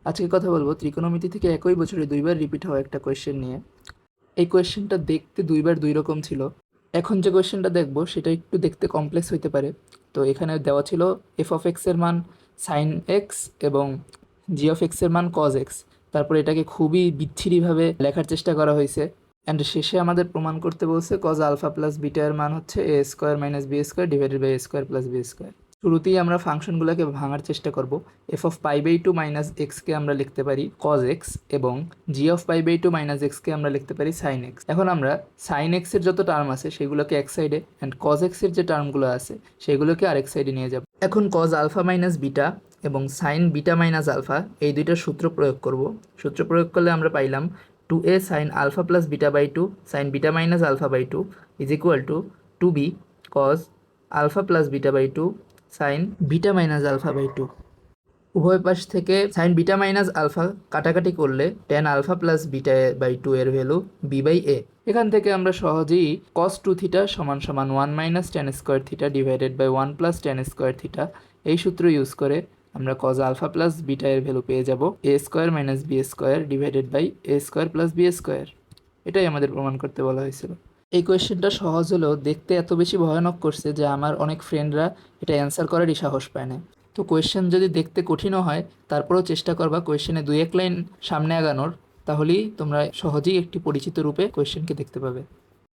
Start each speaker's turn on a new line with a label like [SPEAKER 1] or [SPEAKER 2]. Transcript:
[SPEAKER 1] আজকে কথা বলবো ত্রিকোণমিতি থেকে একই বছরে দুইবার রিপিট হওয়া একটা কোয়েশ্চেন নিয়ে। এই কোয়েশ্চেনটা দেখতে দুইবার দুই রকম ছিল। এখন যে কোয়েশ্চেনটা দেখবো সেটা একটু দেখতে কমপ্লেক্স হইতে পারে। তো এখানে দেওয়া ছিল এফ অফ এক্স এর মান সাইন এক্স এবং জি অফ এক্স এর মান কজ এক্স। তারপর এটাকে খুবই বিচ্ছিরিভাবে লেখার চেষ্টা করা হয়েছে। অ্যান্ড শেষে আমাদের প্রমাণ করতে বলছে কজ আলফা প্লাস বিটা এর মান হচ্ছে A square minus B square divided by A square plus B square. শুরুতেই আমরা ফাংশনগুলোকে ভাঙার চেষ্টা করব। F of pi by two minus এক্সকে আমরা লিখতে পারি কজ এক্স এবং G of pi by two minus এক্সকে আমরা লিখতে পারি সাইন এক্স। এখন আমরা সাইন এক্সের যত টার্ম আছে সেগুলোকে এক সাইডে অ্যান্ড কজ এক্সের যে টার্মগুলো আছে সেগুলোকে আরেক সাইডে নিয়ে যাব। এখন কজ আলফা মাইনাস বিটা এবং সাইন বিটা মাইনাস আলফা এই দুইটার সূত্র প্রয়োগ করব। সূত্র প্রয়োগ করলে আমরা পাইলাম two A sine alpha plus beta by two sine beta minus alpha by two is equal to B cos alpha plus beta by two sine beta minus alpha by two. উভয় পাশ থেকে সাইন বিটা মাইনাস আলফা কাটাকাটি করলে tan alpha plus beta by two এর value B by A. এখান থেকে আমরা সহজেই কস টু থিটা সমান সমান one minus tan square theta divided by one plus tan square theta এই সূত্র ইউজ করে আমরা কজ আলফা প্লাস বিটা এর ভ্যালু পেয়ে যাব A square minus B square divided by A square plus B square. এটাই আমাদের প্রমাণ করতে বলা হয়েছিল। এই কোয়েশ্চেনটা সহজ হলেও দেখতে এত বেশি ভয়ানক করছে যে আমার অনেক ফ্রেন্ডরা এটা অ্যান্সার করারই সাহস পায় না। তো কোয়েশ্চেন যদি দেখতে কঠিনও হয় তারপরেও চেষ্টা করবা কোয়েশ্চেনে দুই এক লাইন সামনে আগানোর, তাহলেই তোমরা সহজেই একটি পরিচিত রূপে কোয়েশ্চেনকে দেখতে পাবে।